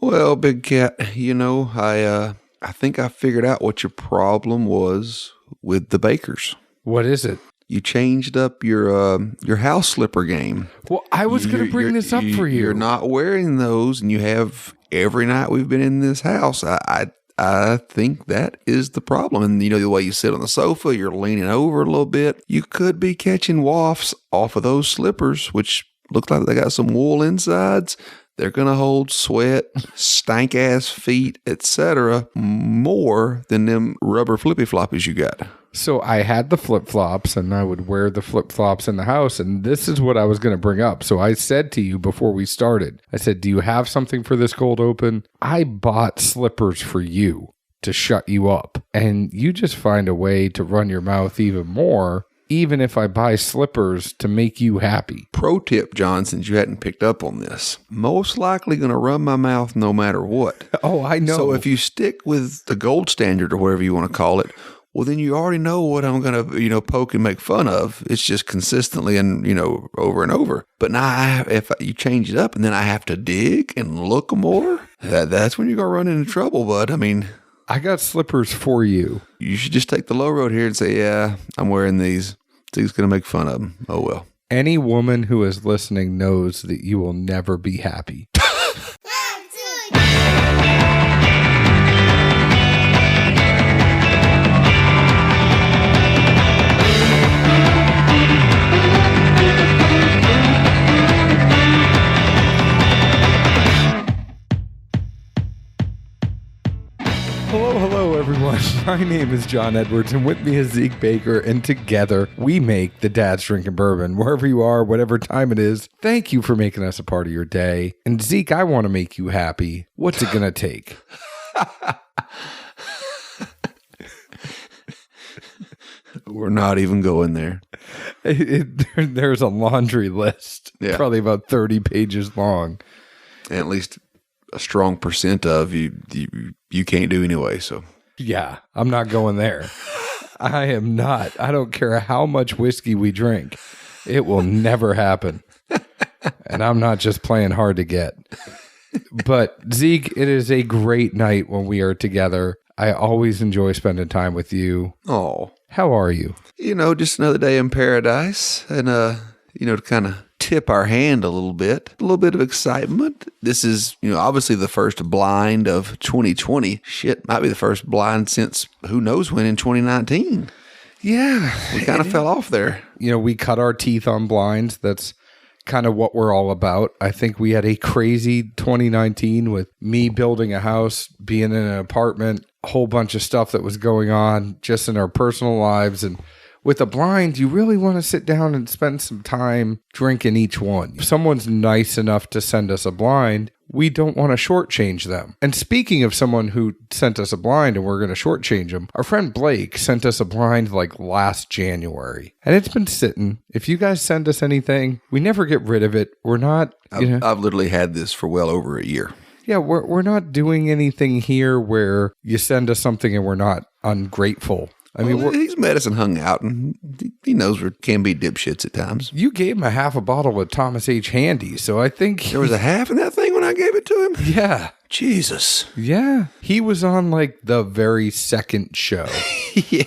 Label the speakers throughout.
Speaker 1: Well, Big Cat, I think I figured out what your problem was with the bakers.
Speaker 2: What is it?
Speaker 1: You changed up your house slipper game.
Speaker 2: Well, I was going to bring this up for you.
Speaker 1: You're not wearing those, and you have every night we've been in this house. I think that is the problem. And the way you sit on the sofa, you're leaning over a little bit. You could be catching wafts off of those slippers, which look like they got some wool insides. They're going to hold sweat, stank-ass feet, etc. more than them rubber flippy-floppies you got.
Speaker 2: So I had the flip-flops, and I would wear the flip-flops in the house, and this is what I was going to bring up. So I said to you before we started, I said, do you have something for this cold open? I bought slippers for you to shut you up, and you just find a way to run your mouth even more, even if I buy slippers to make you happy.
Speaker 1: Pro tip, John, since you hadn't picked up on this. Most likely going to run my mouth no matter what.
Speaker 2: Oh, I know.
Speaker 1: So if you stick with the gold standard or whatever you want to call it, well, then you already know what I'm going to, poke and make fun of. It's just consistently and, over and over. But now if you change it up and then I have to dig and look more, that's when you're going to run into trouble, bud. I mean,
Speaker 2: I got slippers for you.
Speaker 1: You should just take the low road here and say, yeah, I'm wearing these. He's going to make fun of them. Oh, well.
Speaker 2: Any woman who is listening knows that you will never be happy. Hello, everyone. My name is John Edwards, and with me is Zeke Baker, and together we make the Dad's Drinking Bourbon. Wherever you are, whatever time it is, thank you for making us a part of your day. And Zeke, I want to make you happy. What's it going to take?
Speaker 1: We're not even going there.
Speaker 2: There's a laundry list, probably about 30 pages long.
Speaker 1: And at least a strong percent of you can't do anyway, so.
Speaker 2: Yeah, I'm not going there. I am not. I don't care how much whiskey we drink. It will never happen. And I'm not just playing hard to get. But Zeke, it is a great night when we are together. I always enjoy spending time with you.
Speaker 1: Oh.
Speaker 2: How are you?
Speaker 1: Just another day in paradise. And, to kind of tip our hand a little bit of excitement. This is, obviously the first blind of 2020. Shit, might be the first blind since who knows when in 2019.
Speaker 2: Yeah.
Speaker 1: We kind of fell off there.
Speaker 2: We cut our teeth on blinds. That's kind of what we're all about. I think we had a crazy 2019 with me building a house, being in an apartment, a whole bunch of stuff that was going on just in our personal lives. And with a blind, you really want to sit down and spend some time drinking each one. If someone's nice enough to send us a blind, we don't want to shortchange them. And speaking of someone who sent us a blind and we're going to shortchange them, our friend Blake sent us a blind like last January. And it's been sitting. If you guys send us anything, we never get rid of it. We're not...
Speaker 1: I've literally had this for well over a year.
Speaker 2: Yeah, we're not doing anything here where you send us something and we're not ungrateful. I mean,
Speaker 1: he's met us and hung out, and he knows we can be dipshits at times.
Speaker 2: You gave him a half a bottle of Thomas H. Handy, so I think...
Speaker 1: There was a half in that thing when I gave it to him?
Speaker 2: Yeah.
Speaker 1: Jesus.
Speaker 2: Yeah. He was on, like, the very second show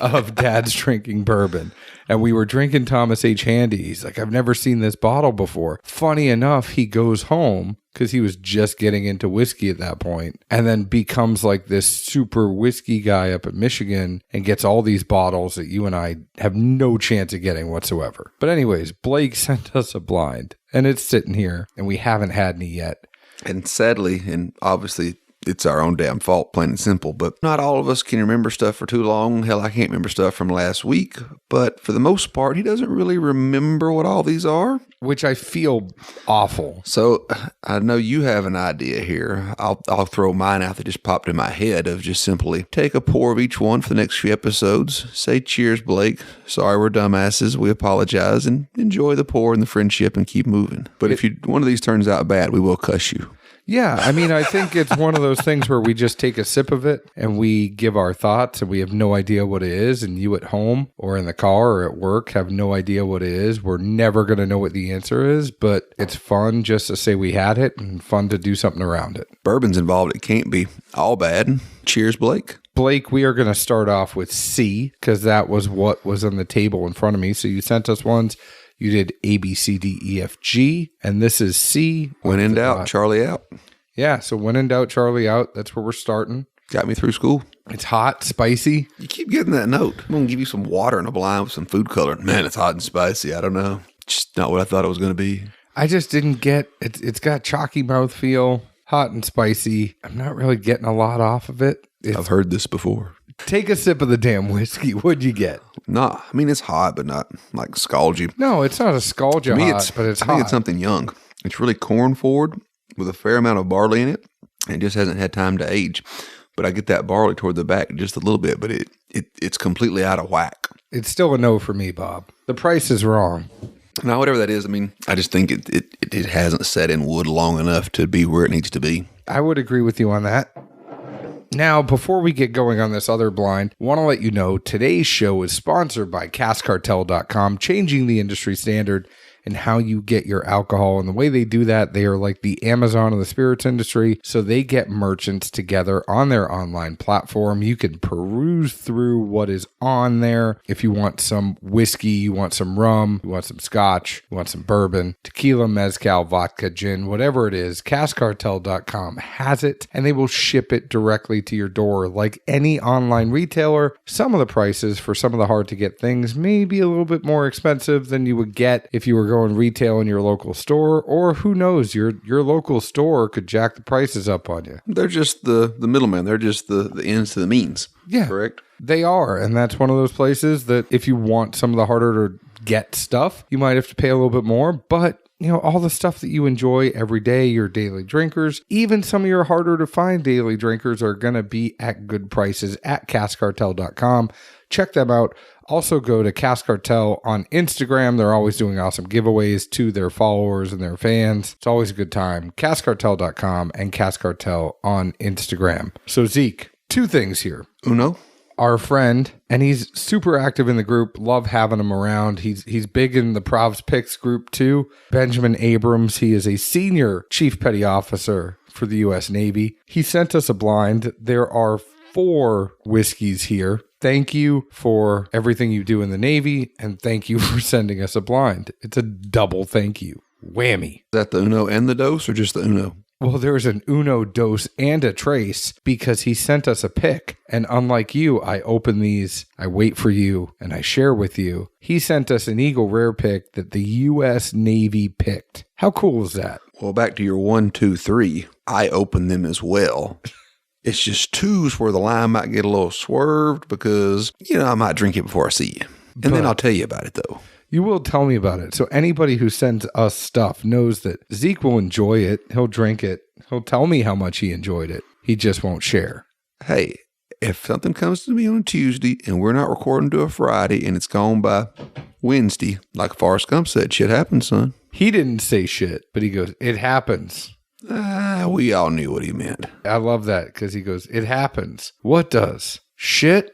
Speaker 2: of Dad's Drinking Bourbon, and we were drinking Thomas H. Handy. He's like, I've never seen this bottle before. Funny enough, he goes home, because he was just getting into whiskey at that point, and then becomes like this super whiskey guy up in Michigan and gets all these bottles that you and I have no chance of getting whatsoever. But anyways, Blake sent us a blind, and it's sitting here, and we haven't had any yet.
Speaker 1: And sadly, and obviously it's our own damn fault, plain and simple, but not all of us can remember stuff for too long. Hell, I can't remember stuff from last week, but for the most part, he doesn't really remember what all these are.
Speaker 2: Which I feel awful.
Speaker 1: So I know you have an idea here. I'll throw mine out that just popped in my head of just simply take a pour of each one for the next few episodes. Say cheers, Blake. Sorry we're dumbasses. We apologize, and enjoy the pour and the friendship and keep moving. But if one of these turns out bad, we will cuss you.
Speaker 2: Yeah, I mean, I think it's one of those things where we just take a sip of it and we give our thoughts and we have no idea what it is. And you at home or in the car or at work have no idea what it is. We're never going to know what the answer is, but it's fun just to say we had it and fun to do something around it.
Speaker 1: Bourbon's involved. It can't be all bad. Cheers, Blake.
Speaker 2: Blake, we are going to start off with C because that was what was on the table in front of me. So you sent us ones. You did A, B, C, D, E, F, G, and this is C.
Speaker 1: When in doubt, Charlie out.
Speaker 2: Yeah, so when in doubt, Charlie out. That's where we're starting.
Speaker 1: Got me through school.
Speaker 2: It's hot, spicy.
Speaker 1: You keep getting that note. I'm going to give you some water in a blind with some food coloring. Man, it's hot and spicy. I don't know. Just not what I thought it was going to be.
Speaker 2: I just didn't get it. It's got chalky mouthfeel, hot and spicy. I'm not really getting a lot off of it.
Speaker 1: I've heard this before.
Speaker 2: Take a sip of the damn whiskey. What'd you get?
Speaker 1: Nah, I mean, it's hot, but not like scalgy.
Speaker 2: No, it's not a scalgy hot, but it's hot.
Speaker 1: I think it's something young. It's really corn forward with a fair amount of barley in it. And it just hasn't had time to age. But I get that barley toward the back just a little bit, but it's completely out of whack.
Speaker 2: It's still a no for me, Bob. The price is wrong.
Speaker 1: Now, whatever that is, I mean, I just think it hasn't set in wood long enough to be where it needs to be.
Speaker 2: I would agree with you on that. Now, before we get going on this other blind, I want to let you know today's show is sponsored by CaskCartel.com, changing the industry standard and how you get your alcohol. And the way they do that, they are like the Amazon of the spirits industry. So they get merchants together on their online platform. You can peruse through what is on there. If you want some whiskey, you want some rum, you want some scotch, you want some bourbon, tequila, mezcal, vodka, gin, whatever it is, CaskCartel.com has it, and they will ship it directly to your door. Like any online retailer, some of the prices for some of the hard to get things may be a little bit more expensive than you would get if you were going retail in your local store, or who knows, your local store could jack the prices up on you.
Speaker 1: They're just the middleman. They're just the ends to the means.
Speaker 2: Yeah,
Speaker 1: correct.
Speaker 2: They are, and that's one of those places that if you want some of the harder to get stuff, you might have to pay a little bit more, but you know, all the stuff that you enjoy every day, your daily drinkers, even some of your harder to find daily drinkers are going to be at good prices at CaskCartel.com. Check them out. Also go to Cask Cartel on Instagram. They're always doing awesome giveaways to their followers and their fans. It's always a good time. CaskCartel.com and Cask Cartel on Instagram. So Zeke, two things here.
Speaker 1: Uno?
Speaker 2: Our friend, and he's super active in the group. Love having him around. He's big in the Provs Picks group too. Benjamin Abrams. He is a senior chief petty officer for the U.S. Navy. He sent us a blind. There are 4 whiskeys here. Thank you for everything you do in the Navy, and thank you for sending us a blind. It's a double thank you. Whammy.
Speaker 1: Is that the Uno and the dose, or just the Uno?
Speaker 2: Well, there's an Uno dose and a trace because he sent us a pick. And unlike you, I open these, I wait for you, and I share with you. He sent us an Eagle Rare pick that the U.S. Navy picked. How cool is that?
Speaker 1: Well, back to your 1, 2, 3. I open them as well. It's just 2s where the line might get a little swerved because, you know, I might drink it before I see you. And then I'll tell you about it, though.
Speaker 2: You will tell me about it. So anybody who sends us stuff knows that Zeke will enjoy it. He'll drink it. He'll tell me how much he enjoyed it. He just won't share.
Speaker 1: Hey, if something comes to me on a Tuesday and we're not recording to a Friday and it's gone by Wednesday, like Forrest Gump said, shit happens, son.
Speaker 2: He didn't say shit, but he goes, it happens.
Speaker 1: We all knew what he meant.
Speaker 2: I love that because he goes, it happens. What does? Shit?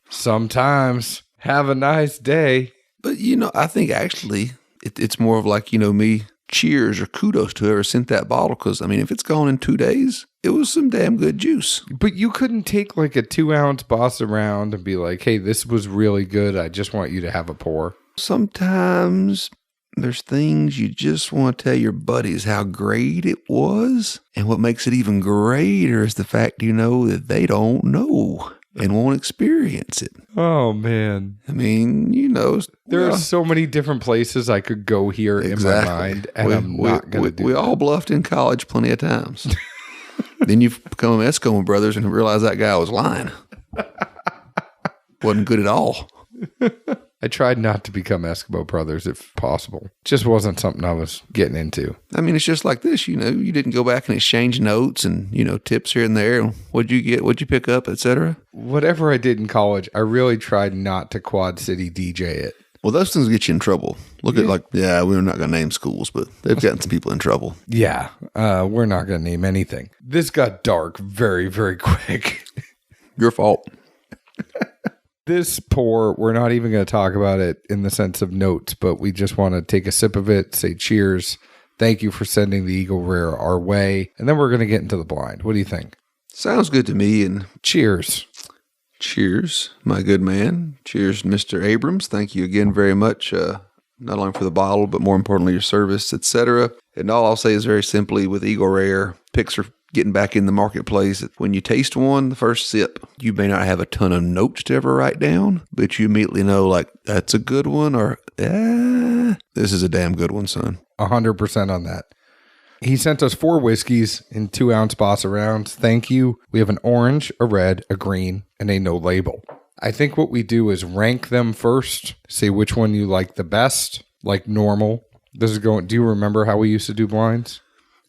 Speaker 2: Sometimes. Have a nice day.
Speaker 1: But, you know, I think actually it's more of like, you know, me, cheers or kudos to whoever sent that bottle. Because, I mean, if it's gone in 2 days, it was some damn good juice.
Speaker 2: But you couldn't take like a 2-ounce boss around and be like, hey, this was really good. I just want you to have a pour.
Speaker 1: Sometimes there's things you just want to tell your buddies how great it was. And what makes it even greater is the fact you know that they don't know and won't experience it.
Speaker 2: Oh, man.
Speaker 1: I mean, you know.
Speaker 2: There are so many different places I could go here in my mind, and I'm not going to do
Speaker 1: We
Speaker 2: that.
Speaker 1: all bluffed in college plenty of times. Then you become Eskimo brothers and realize that guy was lying. Wasn't good at all.
Speaker 2: I tried not to become Eskimo brothers if possible. Just wasn't something I was getting into.
Speaker 1: I mean, it's just like this, you know. You didn't go back and exchange notes and, you know, tips here and there. What'd you get? What'd you pick up, etc.?
Speaker 2: Whatever I did in college, I really tried not to Quad City DJ it.
Speaker 1: Well, those things get you in trouble. Look at we're not going to name schools, but they've gotten some people in trouble.
Speaker 2: Yeah, we're not going to name anything. This got dark very, very quick.
Speaker 1: Your fault.
Speaker 2: This pour, we're not even going to talk about it in the sense of notes, but we just want to take a sip of it, say cheers. Thank you for sending the Eagle Rare our way. And then we're going to get into the blind. What do you think?
Speaker 1: Sounds good to me. And
Speaker 2: cheers.
Speaker 1: Cheers, my good man. Cheers, Mr. Abrams. Thank you again very much, not only for the bottle, but more importantly, your service, etc. And all I'll say is very simply with Eagle Rare, picks are getting back in the marketplace. When you taste one, the first sip, you may not have a ton of notes to ever write down, but you immediately know, like, that's a good one, or, this is a damn good one, son.
Speaker 2: 100% on that. He sent us 4 whiskeys in 2-ounce Bossa rounds. Thank you. We have an orange, a red, a green, and a no label. I think what we do is rank them first, say which one you like the best, like normal. This is going. Do you remember how we used to do blinds?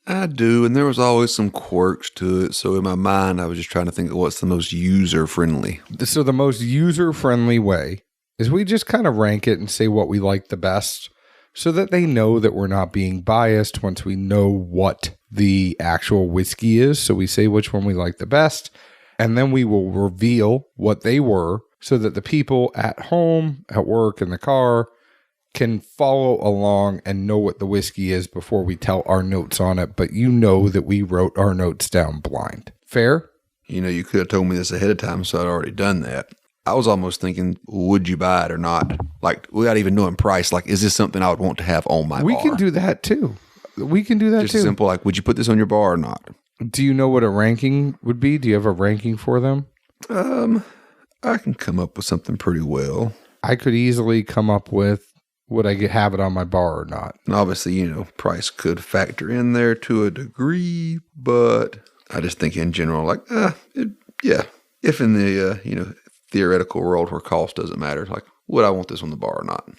Speaker 1: I do, and there was always some quirks to it. So in my mind, I was just trying to think of what's the most user-friendly.
Speaker 2: So the most user-friendly way is we just kind of rank it and say what we like the best so that they know that we're not being biased once we know what the actual whiskey is. So we say which one we like the best, and then we will reveal what they were so that the people at home, at work, in the car can follow along and know what the whiskey is before we tell our notes on it. But you know that we wrote our notes down blind. Fair?
Speaker 1: You know, you could have told me this ahead of time, so I'd already done that. I was almost thinking, would you buy it or not? Like, without even knowing price, like, is this something I would want to have on my bar?
Speaker 2: We can do that too. We can do that
Speaker 1: just
Speaker 2: too.
Speaker 1: Just simple, like, would you put this on your bar or not?
Speaker 2: Do you know what a ranking would be? Do you have a ranking for them?
Speaker 1: I can come up with something pretty well.
Speaker 2: I could easily come up with would I have it on my bar or not?
Speaker 1: And obviously, you know, price could factor in there to a degree, but I just think in general, like, if in the, theoretical world where cost doesn't matter, like, would I want this on the bar or not?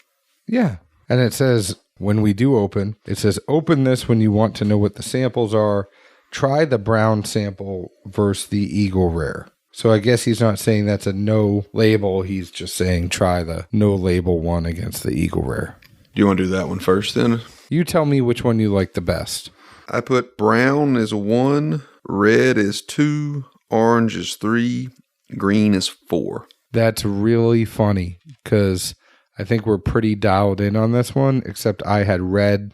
Speaker 2: Yeah. And it says, when we do open, it says, open this when you want to know what the samples are. Try the brown sample versus the Eagle Rare. So I guess he's not saying that's a no label. He's just saying try the no label one against the Eagle Rare.
Speaker 1: Do you want to do that one first then?
Speaker 2: You tell me which one you like the best.
Speaker 1: I put brown as 1, red is 2, orange is 3, green is 4.
Speaker 2: That's really funny because I think we're pretty dialed in on this one, except I had red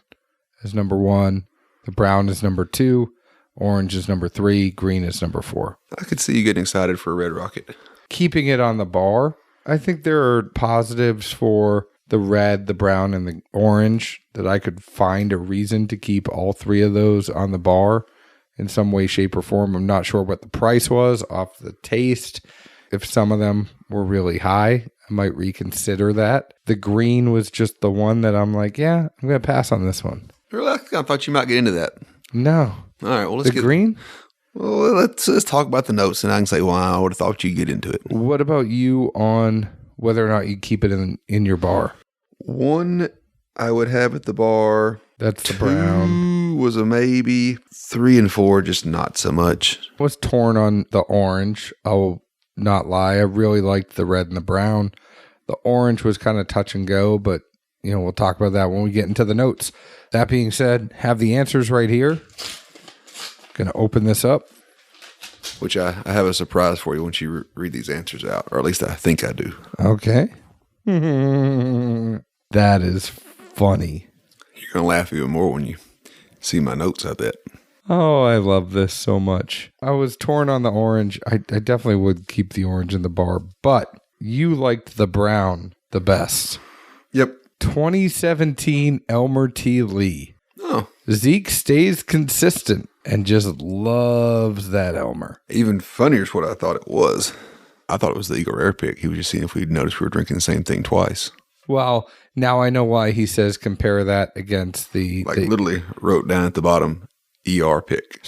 Speaker 2: as number 1, the brown is number 2, orange is number 3, green is number 4.
Speaker 1: I could see you getting excited for a Red Rocket.
Speaker 2: Keeping it on the bar, I think there are positives for the red, the brown, and the orange that I could find a reason to keep all 3 of those on the bar in some way, shape, or form. I'm not sure what the price was off the taste. If some of them were really high, I might reconsider that. The green was just the one that I'm like, yeah, I'm going to pass on this one.
Speaker 1: Really? I kind of thought you might get into that.
Speaker 2: No.
Speaker 1: All right, well, let's get
Speaker 2: green?
Speaker 1: Well, let's talk about the notes, and I can say, well, I would have thought you'd get into it.
Speaker 2: What about you on whether or not you keep it in your bar?
Speaker 1: 1, I would have at the bar.
Speaker 2: That's the brown.
Speaker 1: 2 was a maybe. 3 and 4, just not so much.
Speaker 2: I was torn on the orange. I'll not lie. I really liked the red and the brown. The orange was kind of touch and go, but we'll talk about that when we get into the notes. That being said, have the answers right here. Going to open this up.
Speaker 1: Which I have a surprise for you once you read these answers out, or at least I think I do.
Speaker 2: Okay. That is funny.
Speaker 1: You're going to laugh even more when you see my notes, I bet.
Speaker 2: Oh, I love this so much. I was torn on the orange. I definitely would keep the orange in the bar, but you liked the brown the best.
Speaker 1: Yep.
Speaker 2: 2017 Elmer T. Lee.
Speaker 1: Oh.
Speaker 2: Zeke stays consistent and just loves that Elmer.
Speaker 1: Even funnier is what I thought it was. I thought it was the Eagle Rare pick. He was just seeing if we'd noticed we were drinking the same thing twice.
Speaker 2: Well, now I know why he says compare that against the...
Speaker 1: literally wrote down at the bottom, ER pick.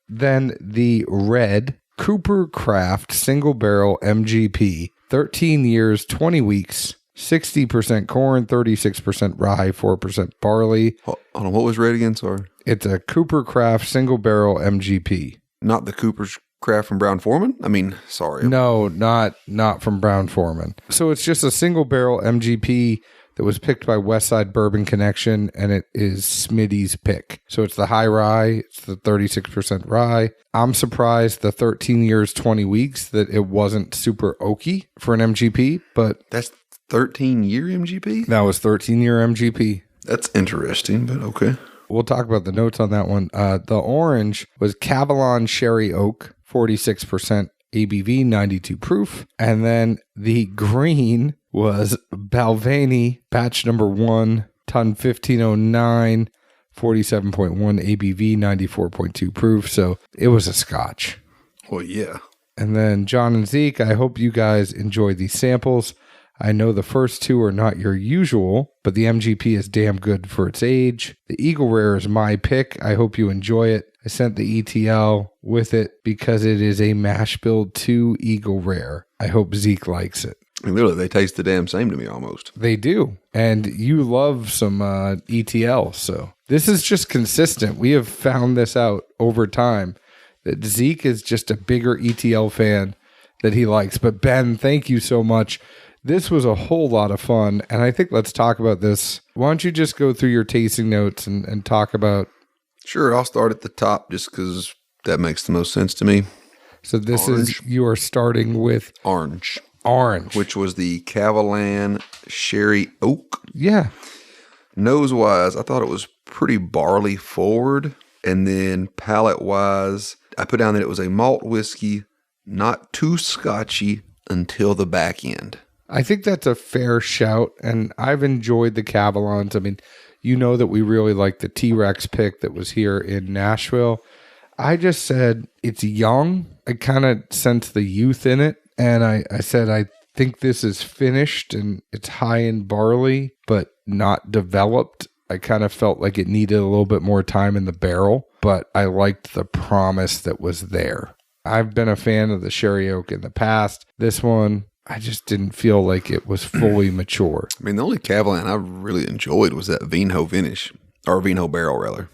Speaker 2: Then the red Cooper Craft Single Barrel MGP, 13 years, 20 weeks, 60% corn, 36% rye, 4% barley.
Speaker 1: Hold on, what was red again? Sorry.
Speaker 2: It's a Cooper Craft Single Barrel MGP.
Speaker 1: Not the Cooper's craft from Brown Foreman? I mean, sorry.
Speaker 2: No, not from Brown Foreman. So it's just a single barrel MGP that was picked by Westside Bourbon Connection, and it is Smitty's pick. So it's the high rye. It's the 36% rye. I'm surprised the 13 years, 20 weeks that it wasn't super oaky for an MGP, but
Speaker 1: That's 13-year MGP?
Speaker 2: that was 13-year MGP.
Speaker 1: That's interesting, but okay.
Speaker 2: We'll talk about the notes on that one. The orange was Cavalon Sherry Oak, 46% ABV, 92 proof. And then the green was Balvenie, batch number 1, ton 1509, 47.1 ABV, 94.2 proof. So it was a scotch.
Speaker 1: Well, yeah.
Speaker 2: And then John and Zeke, I hope you guys enjoyed these samples. I know the first two are not your usual, but the MGP is damn good for its age. The Eagle Rare is my pick. I hope you enjoy it. I sent the ETL with it because it is a mash bill 2 Eagle Rare. I hope Zeke likes it.
Speaker 1: I mean, literally, they taste the damn same to me almost.
Speaker 2: They do. And you love some ETL, so this is just consistent. We have found this out over time that Zeke is just a bigger ETL fan that he likes. But Ben, thank you so much. This was a whole lot of fun, and I think let's talk about this. Why don't you just go through your tasting notes and talk about...
Speaker 1: Sure, I'll start at the top just because that makes the most sense to me.
Speaker 2: So this
Speaker 1: Orange.
Speaker 2: is, you are starting with
Speaker 1: Orange,
Speaker 2: which
Speaker 1: was the Cavalon Sherry Oak.
Speaker 2: Yeah.
Speaker 1: Nose-wise, I thought it was pretty barley forward, and then palate-wise, I put down that it was a malt whiskey, not too scotchy until the back end.
Speaker 2: I think that's a fair shout, and I've enjoyed the Cavalons. I mean, you know that we really like the T-Rex pick that was here in Nashville. I just said it's young. I kind of sense the youth in it, and I said I think this is finished, and it's high in barley, but not developed. I kind of felt like it needed a little bit more time in the barrel, but I liked the promise that was there. I've been a fan of the Sherry Oak in the past. This one, I just didn't feel like it was fully mature.
Speaker 1: I mean, the only Cavalon I really enjoyed was that Vino finish, or Vino barrel, rather.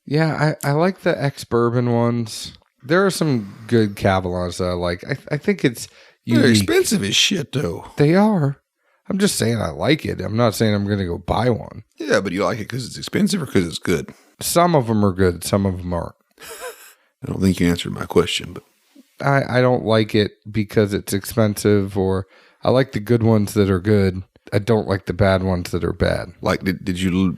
Speaker 2: Yeah, I like the ex-bourbon ones. There are some good Cavalons that I like. I think it's unique.
Speaker 1: They're expensive as shit, though.
Speaker 2: They are. I'm just saying I like it. I'm not saying I'm going to go buy one.
Speaker 1: Yeah, but you like it because it's expensive or because it's good?
Speaker 2: Some of them are good. Some of them aren't.
Speaker 1: I don't think you answered my question, but...
Speaker 2: I don't like it because it's expensive, or I like the good ones that are good. I don't like the bad ones that are bad.
Speaker 1: Like, did you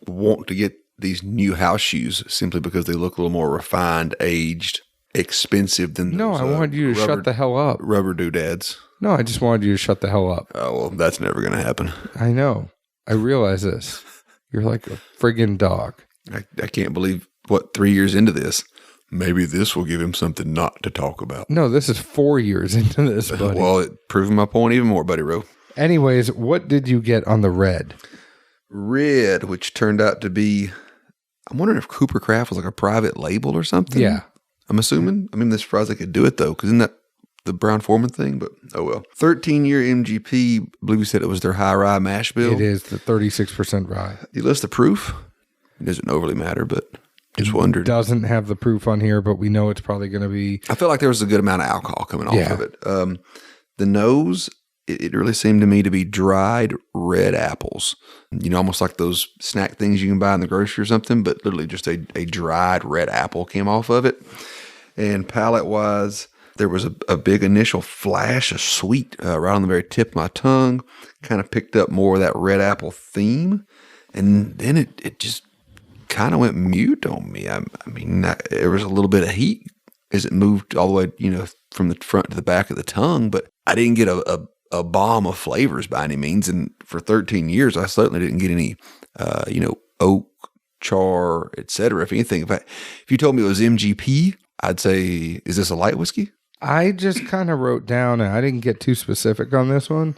Speaker 1: want to get these new house shoes simply because they look a little more refined, aged, expensive than
Speaker 2: No,
Speaker 1: those,
Speaker 2: I wanted you to shut the hell up.
Speaker 1: Rubber doodads?
Speaker 2: No, I just wanted you to shut the hell up.
Speaker 1: Oh, well, that's never going to happen.
Speaker 2: I know. I realize this. You're like a friggin' dog.
Speaker 1: I can't believe, 3 years into this? Maybe this will give him something not to talk about.
Speaker 2: No, this is 4 years into this, buddy.
Speaker 1: Well, it proved my point even more, Buddy Rowe.
Speaker 2: Anyways, what did you get on the red?
Speaker 1: Red, which turned out to be, I'm wondering if Cooper Craft was like a private label or something.
Speaker 2: Yeah.
Speaker 1: I'm assuming. I mean, they're surprised they could do it, though, because isn't that the Brown Foreman thing? But, oh well. 13-year MGP, I believe you said it was their high rye mash bill.
Speaker 2: It is the 36% rye.
Speaker 1: You list the proof? It doesn't overly matter, but just wondered.
Speaker 2: Doesn't have the proof on here, but we know it's probably going to be.
Speaker 1: I feel like there was a good amount of alcohol coming off of it. The nose, it really seemed to me to be dried red apples. You know, almost like those snack things you can buy in the grocery or something, but literally just a dried red apple came off of it. And palate-wise, there was a big initial flash of sweet right on the very tip of my tongue. Kind of picked up more of that red apple theme. And then it just kind of went mute on me. I mean, there was a little bit of heat as it moved all the way, from the front to the back of the tongue, but I didn't get a bomb of flavors by any means. And for 13 years, I certainly didn't get any, oak, char, etc. If anything, if you told me it was MGP, I'd say, is this a light whiskey?
Speaker 2: I just kind of wrote down, and I didn't get too specific on this one.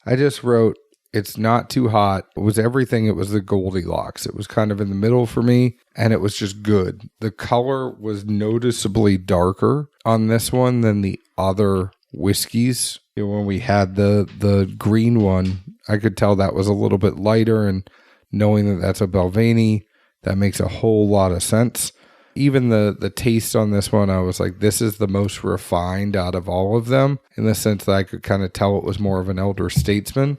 Speaker 2: I just wrote, it's not too hot. It was everything. It was the Goldilocks. It was kind of in the middle for me, and it was just good. The color was noticeably darker on this one than the other whiskeys. When we had the green one, I could tell that was a little bit lighter, and knowing that that's a Balvenie, that makes a whole lot of sense. even the taste on this one, I was like, this is the most refined out of all of them, in the sense that I could kind of tell it was more of an elder statesman.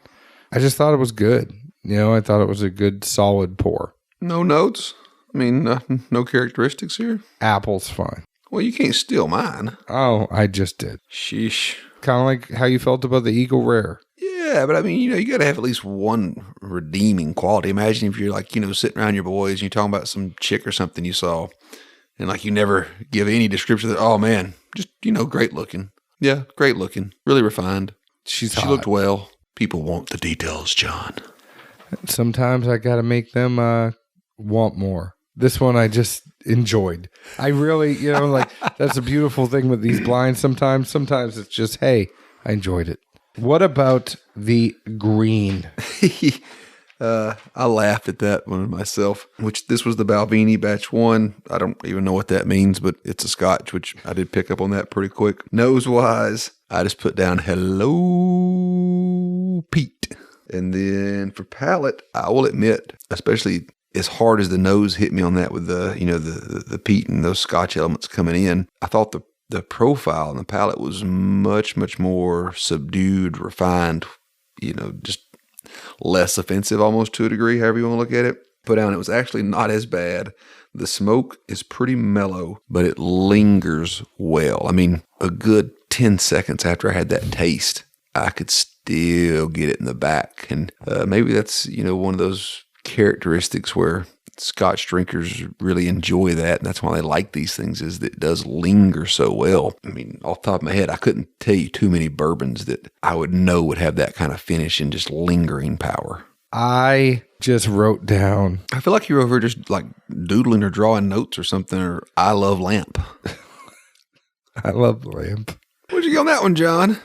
Speaker 2: I just thought it was good. I thought it was a good, solid pour.
Speaker 1: No notes? I mean, no characteristics here?
Speaker 2: Apple's fine.
Speaker 1: Well, you can't steal mine.
Speaker 2: Oh, I just did.
Speaker 1: Sheesh.
Speaker 2: Kind of like how you felt about the Eagle Rare.
Speaker 1: Yeah, but I mean, you got to have at least one redeeming quality. Imagine if you're like, sitting around your boys and you're talking about some chick or something you saw, and like you never give any description that, oh man, just, great looking. Yeah, great looking. Really refined. She looked well. People want the details, John.
Speaker 2: Sometimes I got to make them want more. This one I just enjoyed. I really, that's a beautiful thing with these blinds sometimes. Sometimes it's just, hey, I enjoyed it. What about the green?
Speaker 1: I laughed at that one myself, which this was the Balvenie Batch 1. I don't even know what that means, but it's a Scotch, which I did pick up on that pretty quick. Nose-wise, I just put down Hello Pete. And then for palate, I will admit, especially as hard as the nose hit me on that with the peat and those Scotch elements coming in, I thought the profile and the palate was much, much more subdued, refined, just less offensive almost to a degree, however you want to look at it. Put down, it was actually not as bad. The smoke is pretty mellow, but it lingers well. I mean, a good 10 seconds after I had that taste, I could still get it in the back. And maybe that's, one of those characteristics where Scotch drinkers really enjoy that, and that's why they like these things, is that it does linger so well. I mean, off the top of my head, I couldn't tell you too many bourbons that I would know would have that kind of finish and just lingering power.
Speaker 2: I just wrote down.
Speaker 1: I feel like you're over just like doodling or drawing notes or something, or I love lamp.
Speaker 2: I love lamp.
Speaker 1: Where'd you get on that one, John?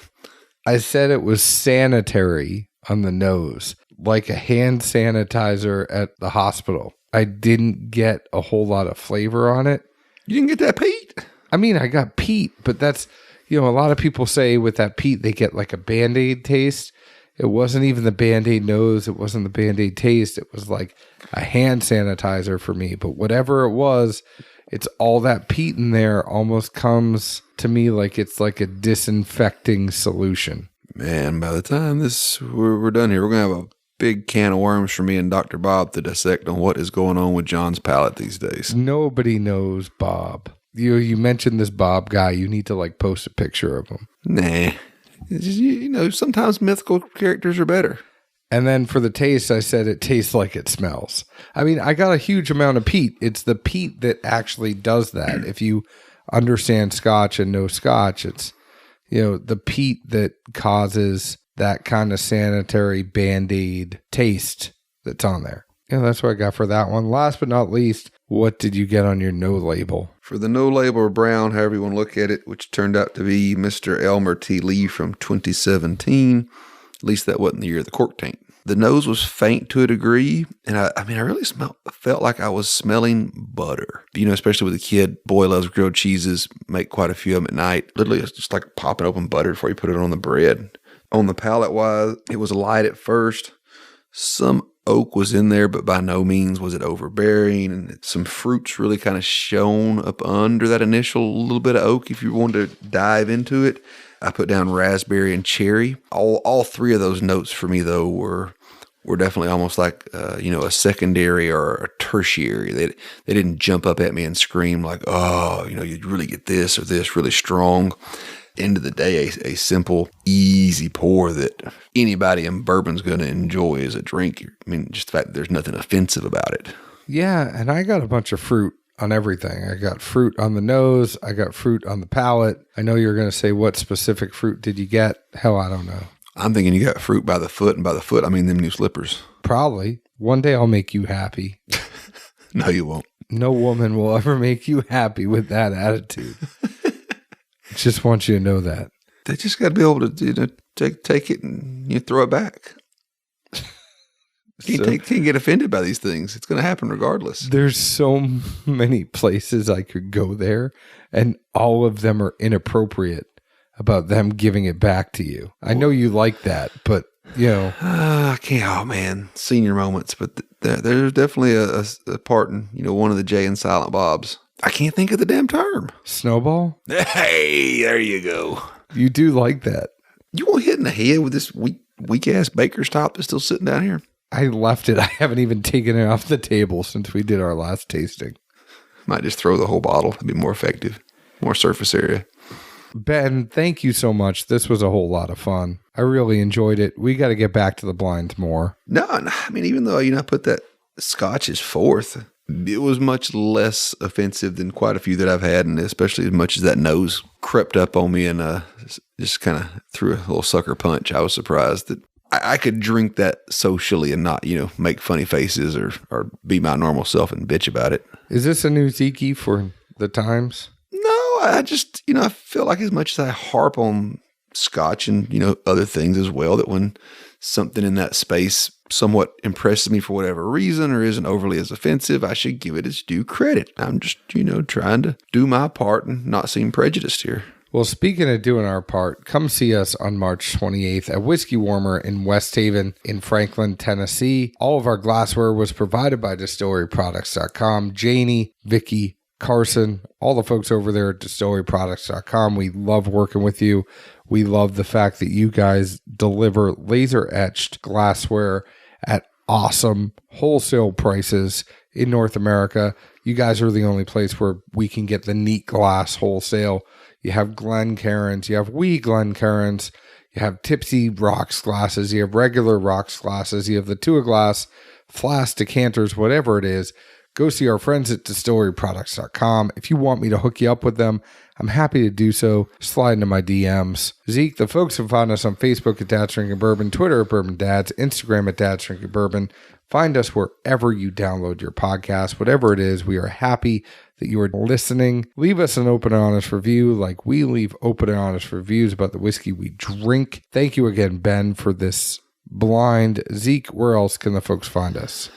Speaker 2: I said it was sanitary on the nose, like a hand sanitizer at the hospital. I didn't get a whole lot of flavor on it.
Speaker 1: You didn't get that peat?
Speaker 2: I mean, I got peat, but that's, a lot of people say with that peat, they get like a Band-Aid taste. It wasn't even the Band-Aid nose. It wasn't the Band-Aid taste. It was like a hand sanitizer for me. But whatever it was, it's all that peat in there almost comes to me like it's like a disinfecting solution.
Speaker 1: Man, by the time we're done here, we're going to have a big can of worms for me and Dr. Bob to dissect on what is going on with John's palate these days.
Speaker 2: Nobody knows Bob. You mentioned this Bob guy. You need to like post a picture of him.
Speaker 1: Nah. It's just, sometimes mythical characters are better.
Speaker 2: And then for the taste, I said it tastes like it smells. I mean, I got a huge amount of peat. It's the peat that actually does that. If you understand Scotch and know Scotch, it's, the peat that causes that kind of sanitary Band-Aid taste that's on there. That's what I got for that one. Last but not least, what did you get on your no label?
Speaker 1: For the no label or brown, however you want to look at it, which turned out to be Mr. Elmer T. Lee from 2017. At least that wasn't the year of the cork taint. The nose was faint to a degree, and I really felt like I was smelling butter. Especially with a kid, boy loves grilled cheeses, make quite a few of them at night. Literally, it's just like popping open butter before you put it on the bread. On the palate-wise, it was light at first. Some oak was in there, but by no means was it overbearing. And some fruits really kind of shone up under that initial little bit of oak if you wanted to dive into it. I put down raspberry and cherry. All three of those notes for me, though, were definitely almost like, a secondary or a tertiary. They didn't jump up at me and scream like, oh, you really get this or this really strong. End of the day, a simple, easy pour that anybody in bourbon's going to enjoy as a drink. I mean, just the fact that there's nothing offensive about it.
Speaker 2: Yeah, and I got a bunch of fruit on everything. I got fruit on the nose. I got fruit on the palate. I know you're going to say, what specific fruit did you get? Hell, I don't know.
Speaker 1: I'm thinking you got fruit by the foot, and by the foot, I mean them new slippers.
Speaker 2: Probably. One day I'll make you happy.
Speaker 1: No, you won't.
Speaker 2: No woman will ever make you happy with that attitude. Just want you to know that.
Speaker 1: They just got to be able to take it and throw it back. Can't get offended by these things. It's going to happen regardless.
Speaker 2: There's so many places I could go there, and all of them are inappropriate about them giving it back to you. I know you like that, but
Speaker 1: I can't. Oh man, senior moments. But there's definitely a part in one of the Jay and Silent Bobs I can't think of the damn term.
Speaker 2: Snowball?
Speaker 1: Hey, there you go.
Speaker 2: You do like that.
Speaker 1: You want hit in the head with this weak ass baker's top that's still sitting down here?
Speaker 2: I left it. I haven't even taken it off the table since we did our last tasting.
Speaker 1: Might just throw the whole bottle. It'd be more effective. More surface area.
Speaker 2: Ben, thank you so much. This was a whole lot of fun. I really enjoyed it. We got to get back to the blinds more.
Speaker 1: No, I mean, even though, I put that Scotch as fourth, it was much less offensive than quite a few that I've had, and especially as much as that nose crept up on me and just kind of threw a little sucker punch. I was surprised that I could drink that socially and not, make funny faces or be my normal self and bitch about it.
Speaker 2: Is this a new Zeke for the times?
Speaker 1: No, I just, I feel like as much as I harp on Scotch and, other things as well, that when something in that space somewhat impresses me for whatever reason or isn't overly as offensive, I should give it its due credit. I'm just, trying to do my part and not seem prejudiced here.
Speaker 2: Well, speaking of doing our part, come see us on March 28th at Whiskey Warmer in West Haven in Franklin, Tennessee. All of our glassware was provided by distilleryproducts.com. Janie, Vicky, Carson, all the folks over there at distilleryproducts.com. We love working with you. We love the fact that you guys deliver laser etched glassware at awesome wholesale prices in North America. You guys are the only place where we can get the neat glass wholesale. You have Glencairns, you have wee Glencairns, you have Tipsy rocks glasses, you have regular rocks glasses, you have the Tua glass, flask, decanters, whatever it is. Go see our friends at distilleryproducts.com. If you want me to hook you up with them, I'm happy to do so. Slide into my DMs. Zeke, the folks have found us on Facebook at Dad's Drinking Bourbon, Twitter at Bourbon Dads, Instagram at Dad's Drinking Bourbon. Find us wherever you download your podcast. Whatever it is, we are happy that you are listening. Leave us an open and honest review like we leave open and honest reviews about the whiskey we drink. Thank you again, Ben, for this blind. Zeke, where else can the folks find us?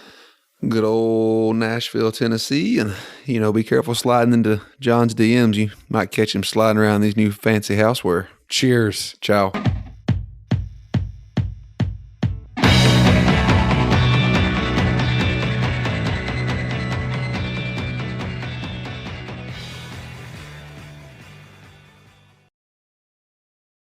Speaker 1: Good old Nashville, Tennessee. And, be careful sliding into John's DMs. You might catch him sliding around these new fancy houseware.
Speaker 2: Cheers.
Speaker 1: Ciao.